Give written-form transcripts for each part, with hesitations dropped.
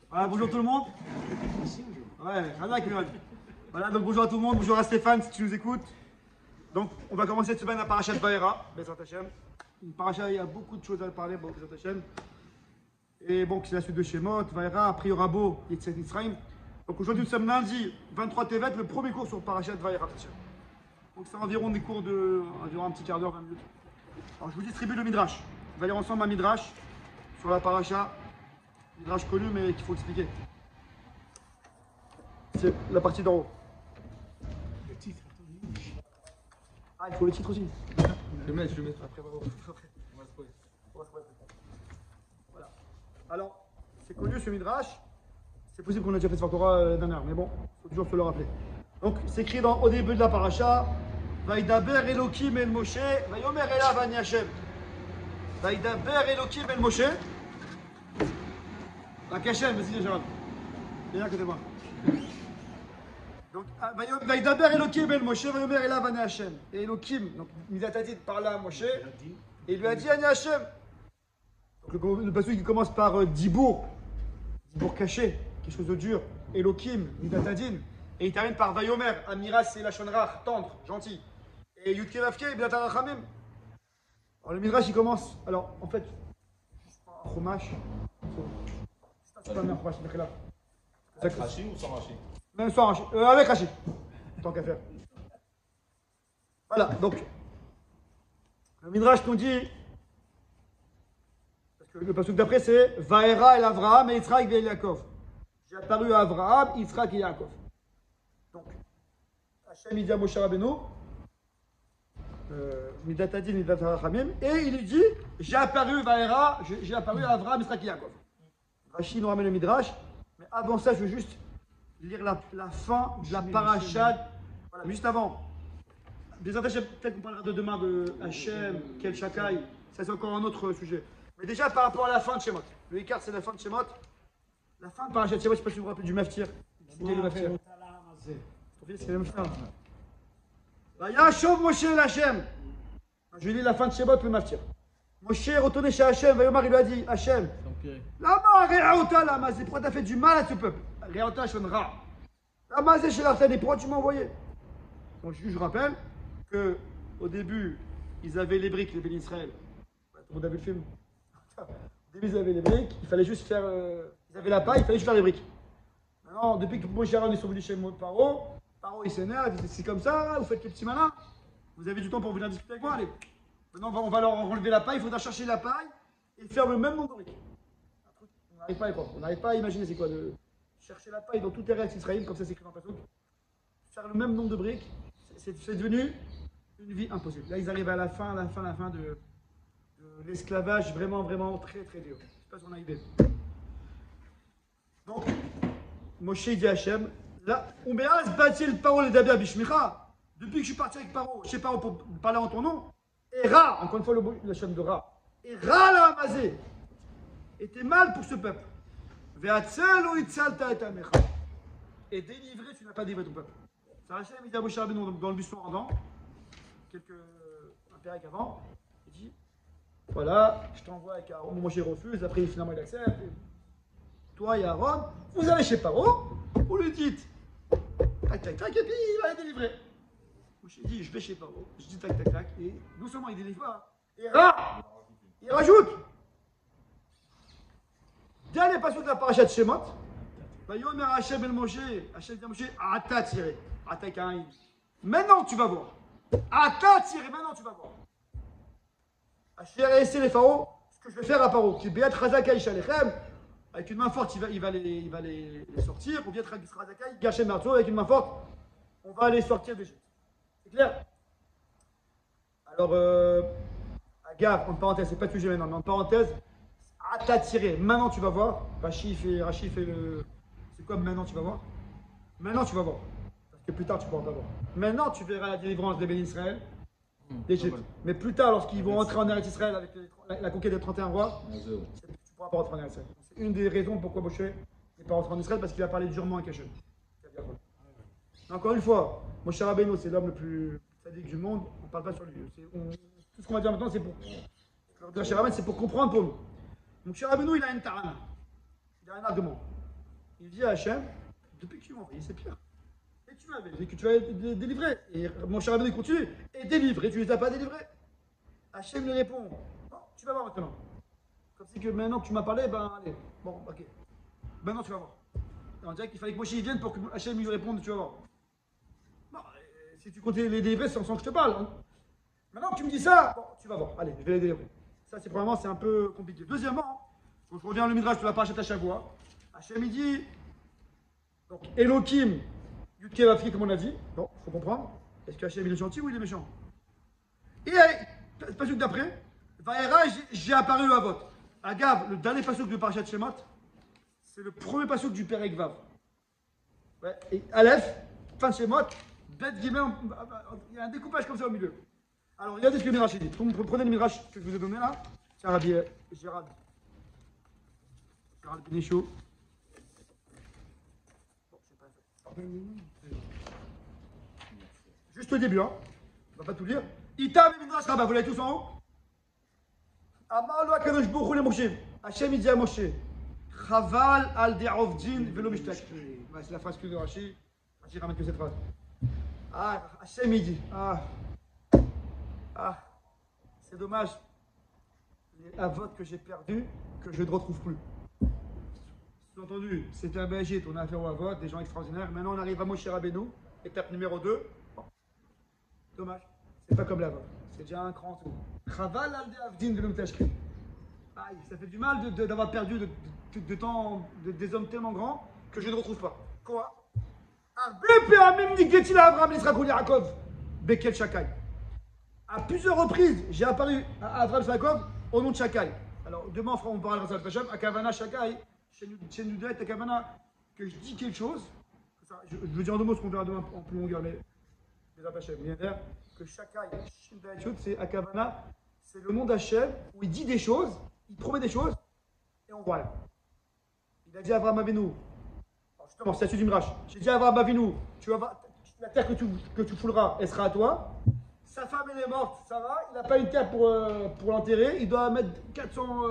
Voilà, bonjour tout le monde. Ouais, Radak, voilà, donc bonjour à tout le monde, bonjour à Stéphane si tu nous écoutes. Donc, on va commencer cette semaine à Parashat Vaera, Bezrat Hashem. Une paracha, il y a beaucoup de choses à parler, Bezrat Hashem. Et bon, c'est la suite de Shemot, Vaera, après Yorabo, Yetzet Mitzrayim. Donc aujourd'hui, nous sommes lundi 23 Tevet, le premier cours sur Parashat Vaera. Donc c'est environ des cours de environ un petit quart d'heure, 20 minutes. Alors je vous distribue le Midrash. On va lire ensemble un Midrash sur la paracha. Midrash connu mais qu'il faut expliquer. C'est la partie d'en haut. Le titre, Ah, il faut le titre aussi. Je le mets. Après, on va se poser. Voilà. Alors, c'est connu ce Midrash. C'est possible qu'on ait déjà fait ce Torah dernière, mais bon, il faut toujours se le rappeler. Donc, c'est écrit au début de la paracha. Vaïdaber Elokim el Moshe, Vayomer Elav Ani Hashem. Vaïdaber Elokim el Moshe. La Kachem, vas-y, Gérald. Viens à côté de moi. Donc, Vaïdaber Elokim el Moshe, Vayomer Elav Ani Hashem. Et Elokim, donc, Midatadid parla à Moshe, et il lui a dit Ani Hashem. Donc, le passage qui commence par Dibour caché, quelque chose de dur, Elokim, Midatadin. Et il termine par Vayomer, Amiras c'est la Shonrach, tendre, gentil. Et Yudke Vavke, Biatar Rachamim. Alors le Midrash il commence, alors en fait, un chumash. C'est pas un chumash, c'est là. Avec Rashi ou sans Rashi? Même sans Rashi, avec Rashi, tant qu'à faire. Voilà, donc, le Midrash nous dit, parce que le passage d'après c'est Vaera el Avraham et Yitzhak et Yaakov. J'ai apparu à Avraham, Yitzhak et Yaakov. Donc, Hachem il dit à Moshe Rabbeinu, Midatadin, Midatar Rachamim, et il lui dit j'ai apparu Vaera, j'ai apparu à Avraham, Yitzhak et Yaakov. Rachid nous ramène le Midrash, mais avant ça, je veux juste lire la fin de la parasha. Voilà, juste avant. Peut-être qu'on parlera de demain de Hachem, Kel Shakai, ça c'est encore un autre sujet. Mais déjà par rapport à la fin de Shemot, le Icar c'est la fin de Shemot. La fin de parasha de Shemot, je ne sais pas si vous vous rappelez du Maftir. C'était le Maftir. C'est le Maftir. Vayashov Moshe Hachem. Je lis la fin de Shemot, le Maftir. Moshe est retourné chez Hachem, Vayomar il lui a dit Hachem, Lama Re'auta Lamazé, pourquoi t'as fait du mal à ce peuple? Re'auta Shonra. Lamazé chez l'Artani, pourquoi tu m'as envoyé? Donc je rappelle que au début, ils avaient les briques, les bénis Israël. Tout le monde a vu le film. Au début, ils avaient les briques, il fallait juste faire. Ils avaient la paille, il fallait juste faire les briques. Maintenant, depuis que Moshe et Aaron sont venus chez Paro, Paro il s'énerve, il dit c'est comme ça, vous faites les petits malins. Vous avez du temps pour venir discuter avec moi, allez. Maintenant, on va leur enlever la paille, il faudra chercher la paille et faire le même nombre de briques. On n'arrive pas à y croire. On n'arrive pas à imaginer c'est quoi de chercher la paille dans toutes les réactions israéliennes, comme ça c'est écrit dans le passage. Faire le même nombre de briques, c'est devenu une vie impossible. Là, ils arrivent à la fin de l'esclavage vraiment très dur. Je ne sais pas si on a idée. Donc, Moshe dit à Hachem, là, depuis que je suis parti avec Paro, chez Paro pour parler en ton nom, et Ra, encore une fois la chaîne de Ra, et Ra l'a amazé, était mal pour ce peuple. Et délivré, tu n'as pas délivré ton peuple. Ça Hachem, il dit à Moshe Rabbeinu dans le buisson ardent, un pérec avant, il dit, voilà, je t'envoie avec Aaron, Moshe refuse, après finalement il accepte. Toi et Aaron, vous allez chez Paro, vous lui dites, tac, et puis il va les délivrer. Moshe dit, je vais chez Paro, je dis tac, et non seulement il délivre pas, et Ra, il rajoute. Dernier passage de la paracha de Shemot, Vayomer Hachem el Moshe, Hachem dit à Moshe, Ata tiré, Ata Kain. Maintenant tu vas voir. Ata tiré, maintenant tu vas voir. Hachem a laissé les pharaons, ce que je vais faire à Paro, qui Beat Chazaka Ishalechem, avec une main forte il va les sortir, ou Beat Chazaka Gachem Marzo, avec une main forte, on va les sortir d'Égypte. C'est clair? Alors, Agar, en parenthèse, c'est pas le sujet maintenant, mais en parenthèse, Ata tiré, maintenant tu vas voir. Rachid fait le. C'est quoi maintenant tu vas voir? Maintenant tu vas voir. Parce que plus tard tu pourras pas voir. Maintenant tu verras la délivrance des bénis Israël, d'Égypte. Mais plus tard, lorsqu'ils vont rentrer en Eretz Israël avec la conquête des 31 rois, tu ne pourras pas rentrer en Eretz Israël. C'est une des raisons pourquoi Moshe n'est pas rentré en Israël, parce qu'il a parlé durement avec Hachem. Encore une fois, Moshe Rabbeinu, c'est l'homme le plus sadique du monde, on ne parle pas sur lui. Tout ce qu'on va dire maintenant, c'est pour. C'est pour comprendre pour nous. Donc, Moshe Rabbeinu, il a une tarana. Il a un argument. il dit à Hachem, depuis que tu m'as envoyé, c'est pire. Et tu m'avais dit que tu allais délivrer. Et mon cher Rabbeinu continue, et délivrer, tu ne les as pas délivrés. Hachem lui répond, bon, tu vas voir maintenant. Comme si que maintenant que tu m'as parlé, ben allez, bon, ok. Maintenant tu vas voir. Et on dirait qu'il fallait que Moshe y vienne pour que Hachem lui réponde, tu vas voir. Bon, si tu comptais les délivrer, c'est sans que je te parle. Hein. Maintenant que tu me dis ça, bon, tu vas voir, allez, je vais les délivrer. Ça, c'est premièrement, c'est un peu compliqué. Deuxièmement, donc je reviens au Midrash de la parachute à chaque fois. Hachem il dit, donc Elohim, Yudke Vafki, comme on a dit. Bon, il faut comprendre. Est-ce que Hachem il est gentil ou il est méchant? Et le pasuk d'après, Vaera, j'ai apparu à votre. Agav, le dernier pasuk de Parashat Shemot, c'est le premier pasuk du Perek Vav. Ouais, et Aleph, fin de Shemot, Bet Gimel, il y a un découpage comme ça au milieu. Alors regardez ce que le Midrash dit. Donc, prenez le Midrash que je vous ai donné là. C'est Rabbi Gérald Benichou. Bon, c'est pas fait. Juste le début, hein. On va pas tout lire. Itam et Midrash Rabbah, vous l'avez tous en haut? Amar lo HaKadosh Baruch Hu le Moshe. Hachem il dit à Moshe, Chaval al de'ovdin velo mishtak. Ouais, c'est la phrase que de Rashi. Rashi ramène que cette phrase. Ah, Hachem il dit, c'est dommage. Les avot que j'ai perdus, que je ne retrouve plus. Sous-entendu, c'était un BG, on a affaire aux avot, des gens extraordinaires. Maintenant on arrive à Moshe Rabbeinu, étape numéro 2. Bon. Dommage. C'est pas comme l'avot. C'est déjà un cran tout. Chaval al de'avdin velo mishtak. Aïe, ça fait du mal d'avoir perdu de temps des hommes tellement grands que je ne retrouve pas. Quoi? À plusieurs reprises, j'ai apparu à Avraham Yaakov au nom de Shakai. Alors, demain, on parlera de ça. À Kavana Shakai, chez nous deux, à Kavana, que je dis quelque chose. Je veux dire en deux mots ce qu'on verra demain en plus longueur, mais que Shakai, c'est à Kavana, c'est le nom d'Hachem où il dit des choses, il promet des choses, et on voit là. Il a dit à Avraham Avinu, justement, c'est statut du Midrash. J'ai dit à Avraham Avinu, tu vas voir, la terre que tu fouleras, elle sera à toi. Sa femme, elle est morte, ça va. Il n'a pas une terre pour l'enterrer. Il doit mettre 400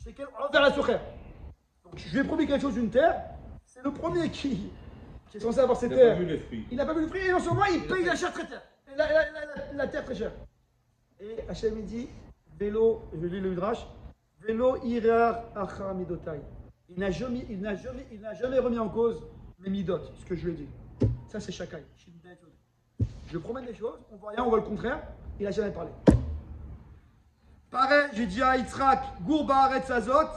shekels vers la soukher. Donc, je lui ai promis quelque chose d'une terre. C'est le premier qui est censé avoir cette terre. Il n'a pas vu le fruit. Et non seulement, il paye la chair très chère. La terre très chère. Et Hachem, il dit, vélo, je lis le Midrash, vélo irar achar midotai. Il n'a jamais remis en cause mes midot, ce que je lui ai dit. Ça, c'est Shakai. Je promets des choses, on voit rien, on voit le contraire. Il n'a jamais parlé. Pareil, j'ai dit à Yitzhak, Gourba arrête sa zot,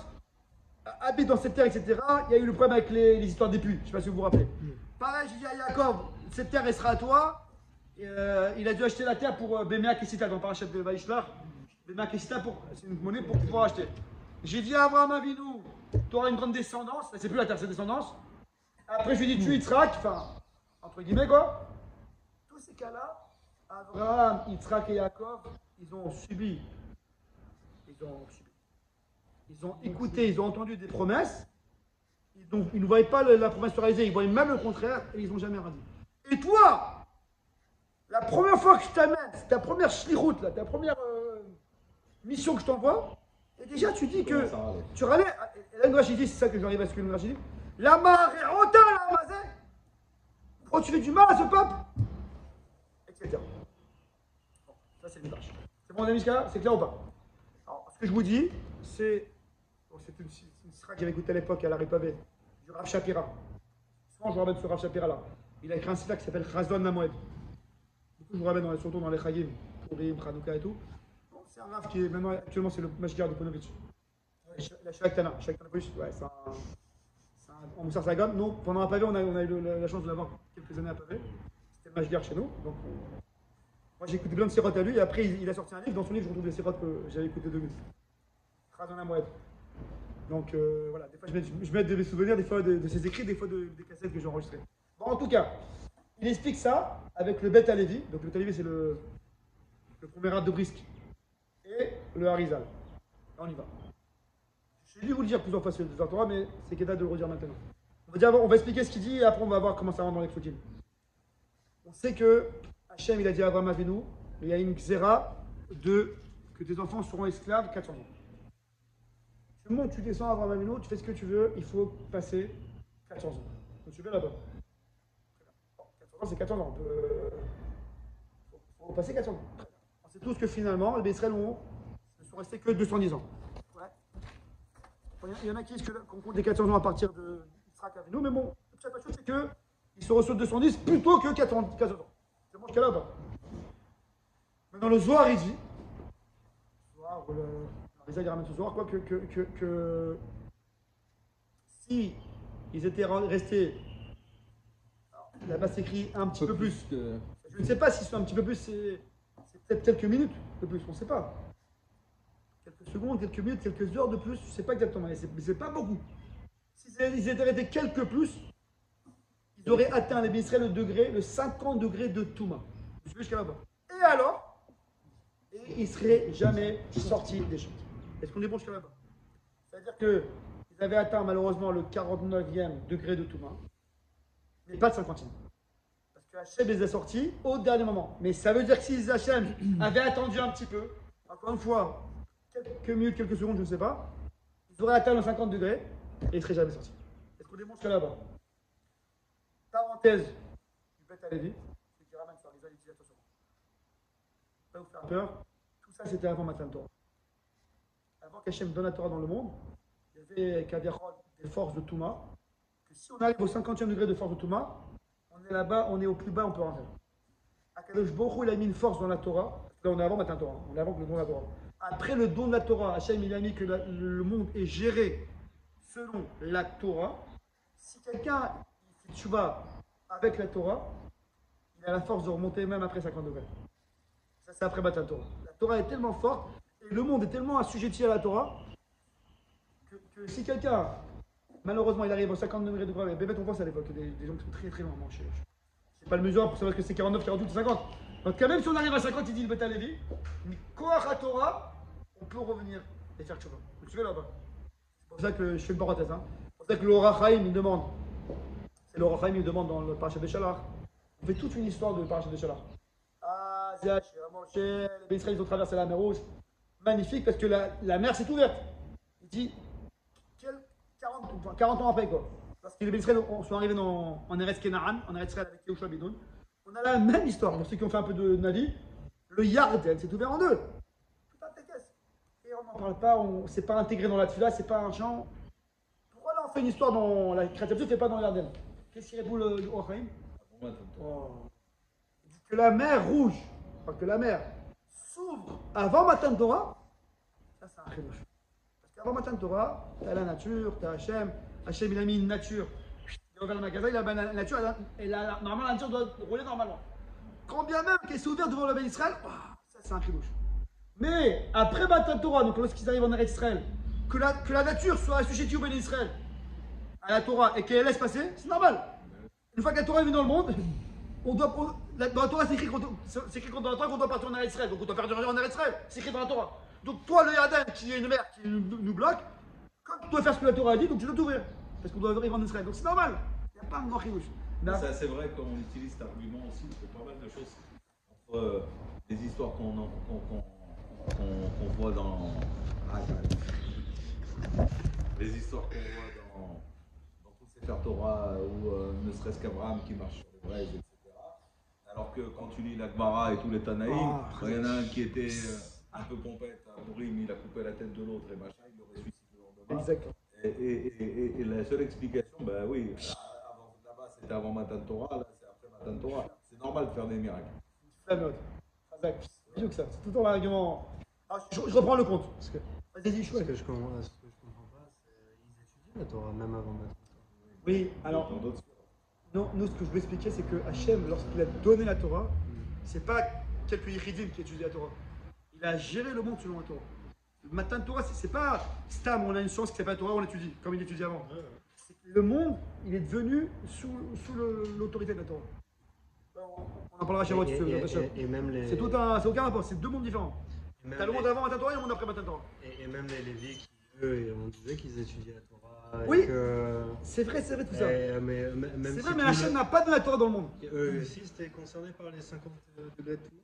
habite dans cette terre, etc. Il y a eu le problème avec les histoires des puits. Je ne sais pas si vous vous rappelez. Pareil, j'ai dit à Yaakov, cette terre, elle sera à toi. Il a dû acheter la terre pour Béméa Kessita, dans le parachat de Vaishlar. Béméa Kessita, c'est une monnaie pour pouvoir acheter. J'ai dit à Avraham Avinu, tu auras une grande descendance. C'est plus la terre, c'est descendance. Après, je lui ai dit, tu Yitzhak, enfin, entre guillemets, quoi. Tous ces cas-là, Abraham, Yitzhak et Yaakov, ils ont subi. Ils ont écouté, ils ont entendu des promesses. Ils ne voyaient pas la promesse se réaliser, ils voyaient même le contraire et ils n'ont jamais rien dit. Et toi, la première fois que je t'amène, c'est ta première shlichut, ta première mission que je t'envoie, et déjà tu dis que tu râlais. Et là, le Rashi dit, c'est ça que j'arrive à ce que le Rashi dit. La marre et ota la mazé. Pourquoi tu fais du mal à ce peuple? Etc. Bon, ça c'est le Midrash. C'est bon, on a mis ce cas-là? C'est clair ou pas? Alors, ce que je vous dis, c'est. Bon, c'est une sira que j'avais écoutée à l'époque à la Ripavé, du Rav Shapira. Souvent, je vous ramène ce Rav Shapira là. Il a écrit un site qui s'appelle Chazon Namoed. Beaucoup, je vous ramène surtout dans les Chagim, Purim, Chanukah et tout. Bon, c'est un Rav qui est maintenant, actuellement, c'est le Mashgar de Ponovitch. La Shaktana. Shaktana, ouais, c'est un. En Moussar Sagan, nous, pendant un pavé, on a eu la chance de l'avoir quelques années à pavé. C'était le Mashgar chez nous. Donc, moi, j'ai écouté plein de sirotes à lui, et après, il a sorti un livre. Dans son livre, je retrouve des sirotes que j'avais écoutées de lui. Chazon Namoed. Donc, voilà, des fois, je mets des souvenirs, des fois de ses écrits, des fois des cassettes que j'ai enregistrées. Bon, en tout cas, il explique ça avec le Bet Alevi. Donc, le Bet Alevi, c'est le premier rad de Brisk. Et le Harizal. Là, on y va. J'ai dû vous le dire plusieurs fois sur le Torah, mais c'est qu'il date de le redire maintenant. On va expliquer ce qu'il dit et après on va voir comment ça rentre dans les Psukim. On sait que Hachem il a dit à Avraham Avinu, il y a une xéra que tes enfants seront esclaves 400 ans. Tu montes, tu descends à Avraham Avinu, tu fais ce que tu veux, il faut passer 400 ans. Vous suivez là-bas? 400 ans, c'est 400 ans. Faut passer 400 ans. On sait tous que finalement, les Israël ne sont restés que 210 ans. Ouais. Il y en a qui disent qu'on compte les 400 ans à partir de Yitzhak Avinu, mais bon, la chose c'est qu'ils se reçoivent 210 plutôt que 400 ans. C'est bon, jusqu'à là ou pas? Maintenant, le Zohar, il dit, il ramène ce Zohar, quoi, que si ils étaient restés, là-bas c'est écrit un petit peu plus. Je ne sais pas si c'est un petit peu plus, c'est peut-être quelques minutes de plus, on ne sait pas. Quelques secondes, quelques minutes, quelques heures de plus, je ne sais pas exactement, mais c'est pas beaucoup. S'ils étaient restés quelques plus, ils auraient atteint les Israël le 50 degrés de Touma. Je suis jusqu'à là-bas. Et alors, ils ne seraient jamais sortis des champs. Est-ce qu'on est bon jusqu'à là-bas? C'est-à-dire qu'ils avaient atteint malheureusement le 49e degré de Touma, mais pas de 50e. Parce que Hachem les a sortis au dernier moment. Mais ça veut dire que si Hachem avait attendu un petit peu, encore une fois, quelques minutes, quelques secondes, je ne sais pas, ils auraient atteint le 50 degrés et ils ne seraient jamais sortis. Est-ce qu'on est bon jusqu'à là-bas? Parenthèse du Beth Alevi, ceux qui ramènent ça, les disent attention. Pas vous faire peur, tout ça c'était avant Matan Torah. Avant qu'Hachem donne la Torah dans le monde, il y avait Kaviachol, des forces de Touma, que si on arrive au 50e degré de force de Touma, on est là-bas, on est au plus bas, on peut rentrer. Akadosh Baruch Hu, il a mis une force dans la Torah, là on est avant Matan Torah, on est avant le don de la Torah. Après le don de la Torah, Hachem il a mis que le monde est géré selon la Torah. Si quelqu'un fait tchouva avec la Torah, il a la force de remonter même après 50 degrés. Ça c'est après Matan Torah. La Torah est tellement forte, et le monde est tellement assujetti à la Torah, que si quelqu'un, malheureusement, il arrive au 50 degrés de degré, bébête, on voit ça à l'époque, des gens qui sont très très loin. Je sais pas le mesure pour savoir que c'est 49, 48 ou 50. Donc quand même si on arrive à 50, il dit le Beth Alevi, mais Koach HaTorah, on peut revenir et faire tchouva. Vous suivez là-bas? C'est pour ça que je fais une parenthèse. C'est pour ça que l'Orach Chaim, il demande. C'est l'Orach Chaim, il demande dans le Parashat Beshalach. On fait toute une histoire de Parashat Beshalach. Ah, Zach, Moshe, les Israéliens, ils ont traversé la mer Rouge. Magnifique parce que la mer s'est ouverte. Il dit 40 ans après quoi. Parce que les Israéliens sont arrivés en Eretz Kenaan, en Eretz Israël avec Yehoshua Benoun. On a la même histoire. Pour ceux qui ont fait un peu de Navi, le Yarden s'est ouvert en deux. Tout un tékès. Et on n'en parle pas, c'est pas intégré dans la tefila, c'est pas un chant. Pourquoi là on fait une histoire dans la créativité, ne fait pas dans le Yarden? Qu'est-ce qui répond le Orachaim? Il dit que la mer rouge, enfin que la mer s'ouvre avant Matan Torah, ça c'est un chidouche. Parce qu'avant Matan Torah, tu as la nature, tu as Hachem. Hachem il a mis une nature. Il a ouvert le magasin, il a la nature, normalement la nature doit rouler normalement. Quand bien même qu'elle s'est ouverte devant le Ben Israël, ça c'est un chidouche. Mais après Matan Torah, donc lorsqu'ils arrivent en Eretz Israël, que la nature soit assujettie au Ben Israël, à la Torah, et qu'elle laisse passer, c'est normal. Une fois que la Torah est venue dans le monde, dans la Torah, c'est écrit dans la Torah qu'on doit partir en Eretz Israël. Donc on doit faire du en Eretz Israël. C'est écrit dans la Torah. Donc toi, le Yarden, qui est une mer qui nous bloque, comme tu dois faire ce que la Torah a dit, donc tu dois t'ouvrir. Parce qu'on doit arriver en Israël. Donc c'est normal. Il n'y a pas un grand chidouche. C'est assez vrai qu'on utilise cet argument aussi pour pas mal de choses. Entre les histoires qu'on voit dans. Les histoires qu'on voit dans tous ces Sefer Torah, ou ne serait-ce qu'Abraham qui marche sur les braises, etc. Alors que quand tu lis la Gemara et tous les Tanaïm, il y en a un qui était un peu pompette à Purim, il a coupé la tête de l'autre et machin, il l'aurait suicidé le lendemain. Exactement. Et la seule explication, ben oui, là-bas c'était avant Matan Torah, là c'est après Matan Torah. C'est normal de faire des miracles. Flameau. C'est mieux que ça. C'est tout le temps l'argument. Je reprends le compte. Vas-y, Ce que je comprends pas, c'est qu'ils étudient la Torah même avant Matan Torah. Oui, alors. Non, nous, ce que je veux expliquer, c'est que Hachem, lorsqu'il a donné la Torah, c'est pas quelques Yichidim qui étudient la Torah. Il a géré le monde selon la Torah. Le Matan Torah, c'est pas Stam, on a une science qui s'appelle la Torah, on l'étudie, comme il étudiait avant. Le monde, il est devenu sous l'autorité de la Torah. On en parlera chez moi, tu sais. Et même les... C'est aucun rapport, c'est deux mondes différents. T'as le monde avant Matan Torah et le monde après Matan Torah. Et même les Lévis qui, eux, on disait qu'ils étudiaient la Torah. Oui, que... c'est vrai tout ça. C'est vrai, mais Hachem n'a pas de la Torah dans le monde. Eux aussi, c'était concerné par les 50 degrés de tout.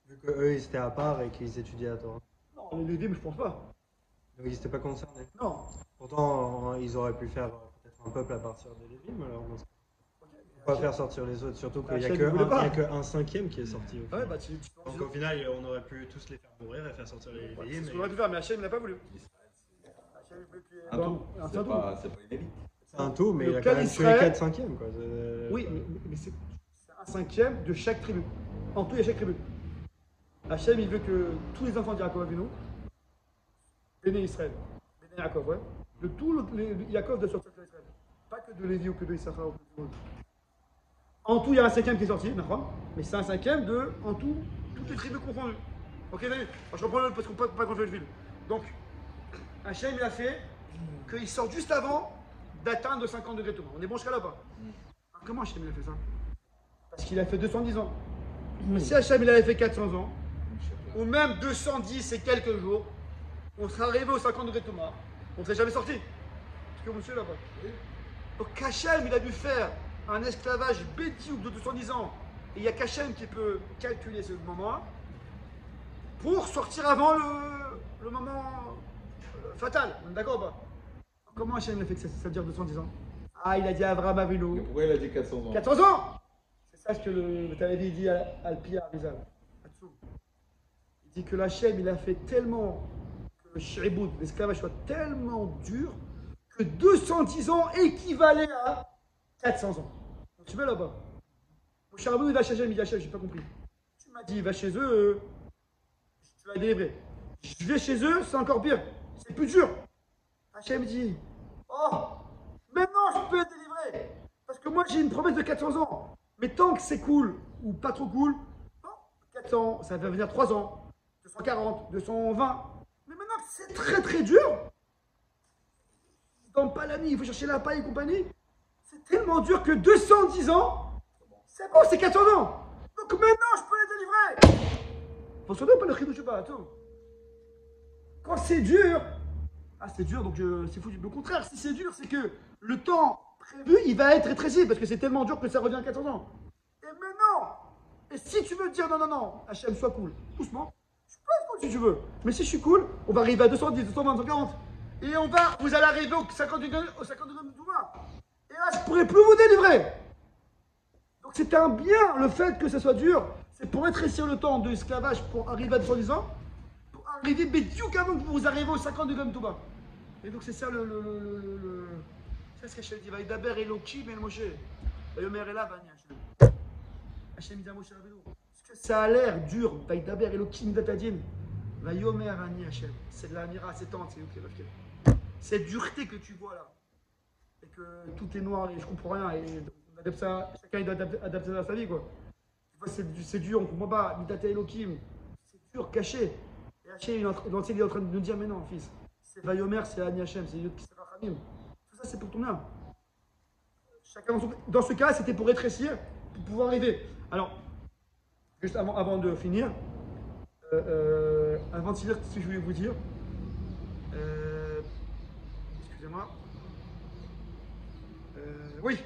Vu qu'eux, ils étaient à part et qu'ils étudiaient la Torah. Non, les Lévites, je pense pas. Donc ils n'étaient pas concernés. Non. Pourtant, ils auraient pu faire peut-être un peuple à partir des Lévim, alors on ne peut pas faire sortir les autres, surtout qu'il n'y a Hachem, il voulait pas. qu'un cinquième qui est sorti. Au Ouais, final. bah Donc au final, on aurait pu tous les faire mourir et faire sortir les c'est Lévim. ce qu'on aurait pu faire, mais Hachem il n'a pas voulu. Hachem, il voulait qu'il y ait- Un Bon, tout. un C'est tout. pas une élite. C'est un tout, mais Le il a clan quand même tué Israël- 4 cinquièmes. Quoi. Oui, mais c'est un cinquième de chaque tribu. En tout, il y a chaque tribu. Hachem, il veut que tous les enfants d'Yaakov Avinu, Béné Israël, Béné Yaakov, ouais, de tout Yaakov de sortir de Israël. Pas que de Lévi ou que de Issachar ou que de tout le monde. En tout, il y a un cinquième qui est sorti, d'accord, mais c'est un cinquième de, en tout, toutes les tribus confondues. Ok, allez, je reprends l'autre parce qu'on peut pas contrôler le fil. Donc, Hachem, il a fait qu'il sorte juste avant d'atteindre 50 degrés tout. On est bon jusqu'à là ou pas? Alors, comment Hachem il a fait ça? Parce qu'il a fait 210 ans. Mais si Hachem il avait fait 400 ans, ou même 210 et quelques jours, on serait arrivé aux 50 degrés de Thomas. On ne serait jamais sorti. Est-ce que monsieur là-bas? Donc Hachem il a dû faire un esclavage bédiouk de 210 ans. Et il n'y a qu'Hachem qui peut calculer ce moment pour sortir avant le moment fatal. On est d'accord ou pas? Comment Hachem il a fait que ça dure 210 ans? Ah, il a dit à Abraham Avinu. Mais pourquoi il a dit 400 ans? 400 ans. C'est ça ce que le Talavi dit à Alpia Rizal. Il dit que l'Hachem il a fait tellement que le shribout, l'esclavage soit tellement dur que 210 ans équivalait à 400 ans. Donc, tu veux là-bas? Mon cher Abou, il va chez Hachem, il dit Hachem, j'ai pas compris. Tu m'as dit, va chez eux, tu vas délivrer. Je vais chez eux, c'est encore pire. C'est plus dur. Hachem dit, oh, maintenant je peux être délivré. Parce que moi j'ai une promesse de 400 ans. Mais tant que c'est cool ou pas trop cool, non, 400, ça va venir 3 ans, 240, 220. Mais maintenant que c'est très très dur, dans pas la nuit, il faut chercher la paille et compagnie. C'est tellement dur que 210 ans, c'est bon, c'est 400 ans. Donc maintenant je peux les délivrer. Faut surtout pas le chidouche, je sais pas, attends. Quand c'est dur, ah c'est dur donc c'est foutu. Le contraire, si c'est dur, c'est que le temps prévu, il va être rétréci parce que c'est tellement dur que ça revient à 400 ans. Et maintenant, et si tu veux dire non, non, non, Hachem, sois cool, doucement, je peux être cool si tu veux. Mais si je suis cool, on va arriver à 210, 220, 240. Et vous allez arriver au 50 degrés de Douma. Et là, je ne pourrai plus vous délivrer. Donc c'est un bien, le fait que ça soit dur, c'est pour rétrécir le temps de l'esclavage pour arriver à 210 ans, pour arriver, mais Dieu avant que vous arrivez au 50 degrés de Douma. Et donc c'est ça c'est ce qu'Hachem dit, va y daber Elohim et Moshe. Va yomer Elav ani Hachem. Hachem dit à Moshe Rabbeinu, parce que ça a l'air dur, va y daber Elohim datadin. Va yomer ani Hachem. C'est de l'amira, c'est tente, c'est ok. Cette dureté que tu vois là, et que tout est noir et je comprends rien, et on adapte ça, chacun il doit adapter ça à sa vie quoi. C'est dur, on comprend pas, Midata Elohim, c'est dur, caché. Et Hachem il est en train de nous dire, mais non fils, c'est va yomer, c'est ani Hachem, c'est Yod Kisra Khamim. Ça c'est pour ton bien. Chacun dans ce cas, c'était pour rétrécir, pour pouvoir arriver. Alors, juste avant de finir, avant de finir ce que je voulais vous dire, excusez-moi. Oui.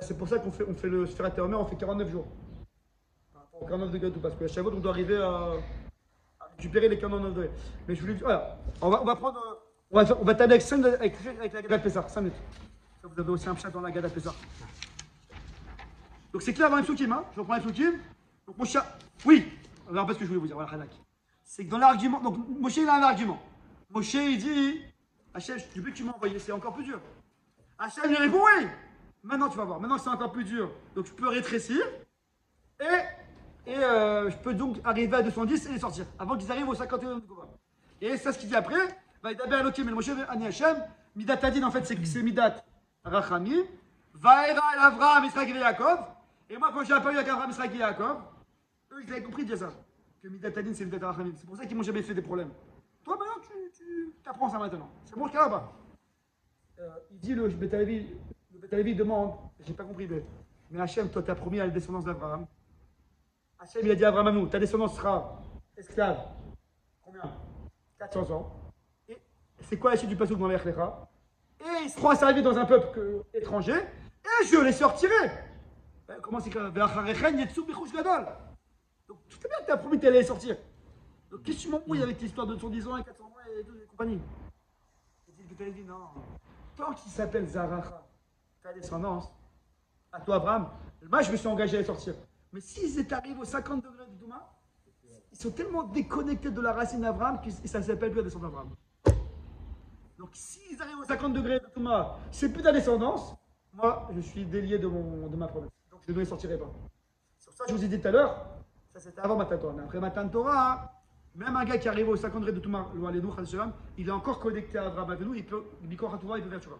C'est pour ça qu'on fait le Sfirat Haomer, on fait 49 jours. Pour 49 degrés tout, parce que à chaque fois on doit arriver à récupérer les 49 degrés. Mais je voulais dire, voilà, on va prendre. On va tabler avec la Gada Pessah, 5 minutes. Ça, vous avez aussi un chat dans la Gada Pessah. Donc c'est clair dans les psukim, hein? Je reprends les psukim. Donc mon chat, oui, alors parce que je voulais vous dire, voilà, c'est que dans l'argument, donc Moshe il a un argument. Moshe il dit, Hachem, du but que tu m'as envoyé, c'est encore plus dur. Hachem il répond, oui, maintenant tu vas voir, maintenant c'est encore plus dur. Donc je peux rétrécir et je peux donc arriver à 210 et les sortir, avant qu'ils arrivent au 51 de Gova. Et c'est ce qu'il dit après. Va d'abord Elohim el Moshe ani Hachem. Midat Adin en fait c'est Midat Rachamim. Vaera el Avraham, Israël et Yaakov. Et moi quand j'ai apparu avec Avraham, Israël et Yaakov, eux ils avaient compris de dire ça. Que Midat Adin c'est Midat Rachamim. C'est pour ça qu'ils m'ont jamais fait des problèmes. Toi maintenant tu apprends ça maintenant. C'est bon je là bas. Il dit le Betalevi demande, j'ai pas compris mais Hachem toi t'as promis à la descendance d'Avraham. Hachem il a dit à Avraham ta descendance sera esclave. Combien? 400 ans. C'est quoi la suite du passouk dans l'Echlecha? Et ils seront arrivés dans un peuple étranger, et je les sortirai. Comment c'est que donc tu sais bien que tu as promis que tu allais les sortir. Donc qu'est-ce que tu m'embrouilles avec l'histoire de 110 ans et 400 ans et compagnie? Il dit tu as dit non. Tant qu'il s'appelle Zaracha, ta descendance, à toi, Abraham, moi, je me suis engagé à sortir. Mais s'ils étaient arrivés aux 50 degrés de Douma, ils sont tellement déconnectés de la racine d'Abraham que ça ne s'appelle plus la descendance d'Abraham. Donc, s'ils arrivent aux 50 degrés de Douma, c'est plus ta descendance, moi, je suis délié de ma promesse. Donc, je ne les sortirai pas. Sur ça, je vous ai dit tout à l'heure, ça c'était avant Matan Torah. Mais après Matan Torah, hein, même un gars qui arrive aux 50 degrés de Douma, il est encore connecté à Abraham Avinu, il peut faire tu vois.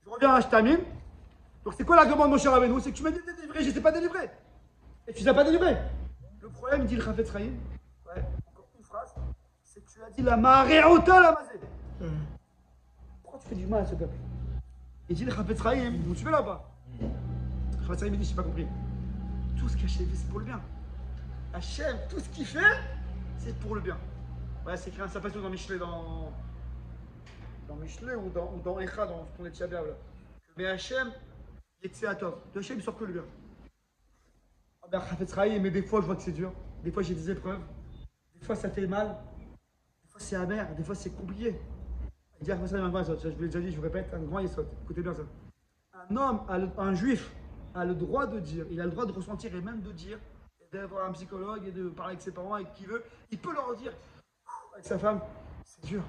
Je reviens à Shtamim. Donc, c'est quoi l'argument de mon cher Rabbeinu? C'est que tu m'as dit de délivrer, je ne sais pas délivrer. Et tu ne sais pas délivrer. Le problème, dit le Chafetz Chaim, ouais, encore une phrase, c'est que tu as dit la Maréota la Mazé. Pourquoi tu fais du mal à ce peuple? Et dit le Chafetz Chaim, vous suivez là-bas? Le Chafetz Chaim dit, je n'ai pas compris. Tout ce qu'Hachem fait, c'est pour le bien. Hachem, tout ce qu'il fait, c'est pour le bien. Ouais, c'est écrit un sapin dans Michelet, dans Michelet ou dans Echa, dans ce qu'on est Tchabia. Mais Hachem, c'est à tort. De Hachem, il sort que le bien. Ah ben, Chafetz Chaim, mais des fois, je vois que c'est dur. Des fois, j'ai des épreuves. Des fois, ça fait mal. Des fois, c'est amer. Des fois, c'est compliqué. Il dit Chafetz Chaim, un grand yesod. Je vous l'ai déjà dit, je vous répète, un grand yesod. Écoutez bien ça. Un homme, un juif, a le droit de dire, il a le droit de ressentir et même de dire, et d'avoir un psychologue et de parler avec ses parents, avec qui veut. Il peut leur dire, avec sa femme, c'est dur.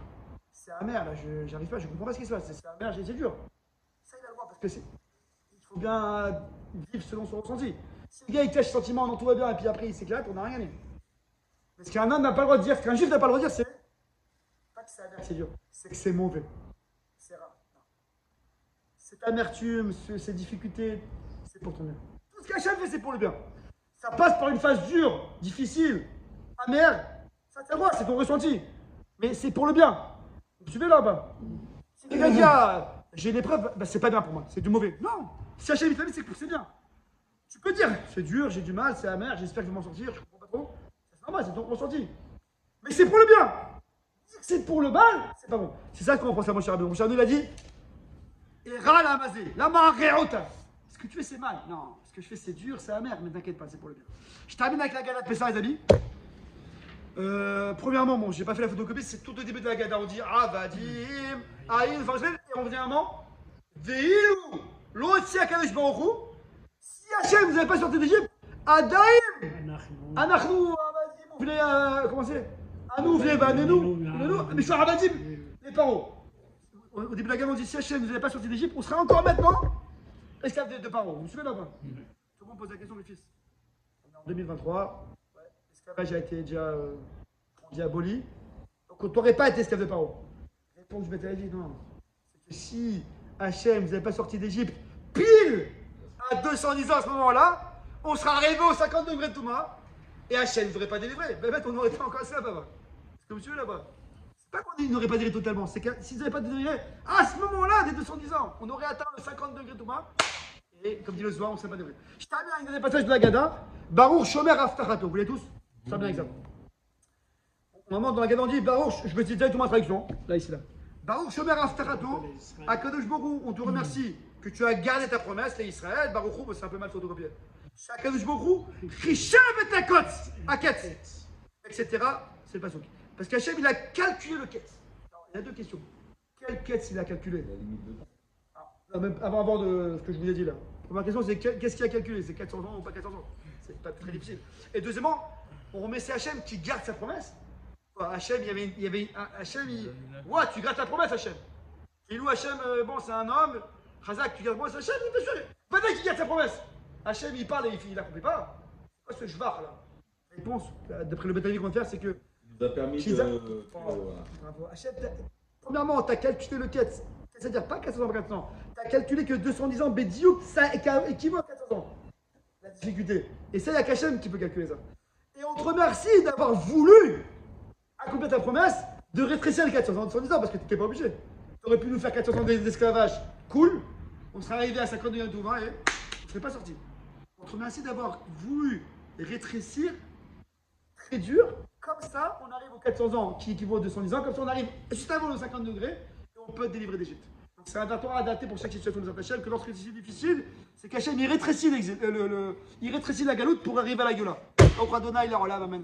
C'est amer, là, j'arrive pas, je comprends pas ce qui se passe. C'est amer, c'est dur. Ça, il a le droit, parce que il faut bien vivre selon son ressenti. Si le gars il cache ses sentiments, non tout va bien, et puis après il s'éclate, on n'a rien gagné. Mais ce qu'un homme n'a pas le droit de dire, ce qu'un juif n'a pas le droit de dire, c'est pas que c'est amer, c'est dur, c'est que c'est mauvais. C'est rare. Cette amertume, ces difficultés, c'est pour ton bien. Tout ce qu'Hachem fait, c'est pour le bien. Ça passe par une phase dure, difficile, amère, ça c'est droit, c'est ton ressenti. Mais c'est pour le bien. Vous suivez là-bas? Si quelqu'un dit, ah, j'ai une épreuve, bah, c'est pas bien pour moi, c'est du mauvais. Non, si Hachem il t'a mis, c'est que c'est bien. Tu peux dire, c'est dur, j'ai du mal, c'est amer, j'espère que je vais m'en sortir, je comprends pas trop. C'est normal, c'est ton ressenti. Mais c'est pour le bien. Dire que c'est pour le mal, c'est pas bon. C'est ça qu'on pense à mon cher Rabbeinu. Mon cher Rabbeinu, il a dit, Era la mazé, la maréota. Ce que tu fais, c'est mal. Non, ce que je fais, c'est dur, c'est amer, mais t'inquiète pas, c'est pour le bien. Je termine avec la Gada de Pessah, les amis. Premièrement, bon, j'ai pas fait la photocopie, c'est tout au début de la Gada. On dit Avadim, Aïn, et on vient un moment. Veilou, l'Otsi Akadosh Baruch Hu. Si Hachem, vous n'avez pas sorti d'Égypte, Adaim, Anachnu, Avadim, vous voulez commencer? Anou, venez, Banenu, mais je suis Avadim, les parents. Au début de la Gada, on dit si Hachem, vous n'avez pas sorti d'Égypte, on sera encore maintenant esclave de parents. Vous me suivez là-bas? Tout le monde pose la question, mes fils. On est en 2023. L'esclavage a été déjà aboli. Donc on n'aurait pas été esclave de Paro. Réponse, je m'étais dit non. C'est que si Hachem, vous n'avez pas sorti d'Égypte, pile à 210 ans à ce moment-là, on sera arrivé aux 50 degrés de Touma, et Hachem ne vous aurait pas délivré. Mais en fait, on aurait été encore esclave là-bas. Est-ce que vous suivez là-bas? C'est pas qu'on n'aurait pas délivré totalement, c'est que s'ils n'avaient pas délivré, à ce moment-là, des 210 ans, on aurait atteint le 50 degrés de Touma, et comme dit le soir, on ne s'est pas délivré. Je termine avec un dernier passage de la Gada. Baruch Shomer Aftachato, vous voulez tous? Ça bien exemple. Au moment dans la Gada, on dit Baruch, je me dis directement la traduction, là, ici, là. Baruch Shomer Aftachato, Akadosh Baruch, on te remercie que tu as gardé ta promesse, les Israël, Baruch, c'est un peu mal photocopié. Akadosh Baruch, Rishav et Takot, Aket, etc. C'est le passage. Parce qu'Hachem, il a calculé le quête. Il y a deux questions. Quel quête il a calculé? La limite de temps. Même avant de ce que je vous ai dit là. La première question, c'est qu'est-ce qu'il a calculé? C'est 400 ans ou pas 400 ans? C'est pas très difficile. Et deuxièmement, on remet c'est Hachem qui garde sa promesse. Hachem, il y avait Hachem, ouais, tu gardes ta promesse, Hachem. Et nous, Hachem, bon, c'est un homme. Razak, tu gardes ta promesse, Hachem, il peut faire. Pas qu'il garde sa promesse. Hachem, il parle et il n'accomplit pas. C'est quoi ce jvar là? La réponse, d'après le bétail qu'on va faire, c'est que. Il nous a permis de. Bravo. Hachem, premièrement, tu as calculé le quête. C'est-à-dire pas 400 ans, pas 400 ans. Tu as calculé que 210 ans, Bédiouk, ça équivaut à 400 ans. La difficulté. Et ça, il y a qu'Hachem qui peut calculer ça. Et on te remercie d'avoir voulu accomplir ta promesse de rétrécir les 400 ans, 210 ans, parce que tu n'étais pas obligé. Tu aurais pu nous faire 400 ans d'esclavage. Cool. On serait arrivé à 50 millions de Touva et on ne serait pas sorti. On te remercie d'avoir voulu rétrécir très dur. Comme ça, on arrive aux 400 ans qui équivaut à 210 ans. Comme ça, on arrive juste avant les 50 degrés. On peut être délivré d'Égypte. Donc c'est un Torah adapté pour chaque situation de Hachem, que lorsque c'est difficile, c'est qu'Hachem il rétrécit la galoute pour arriver à la Géoula. Donc Adonai, il est en là, amen.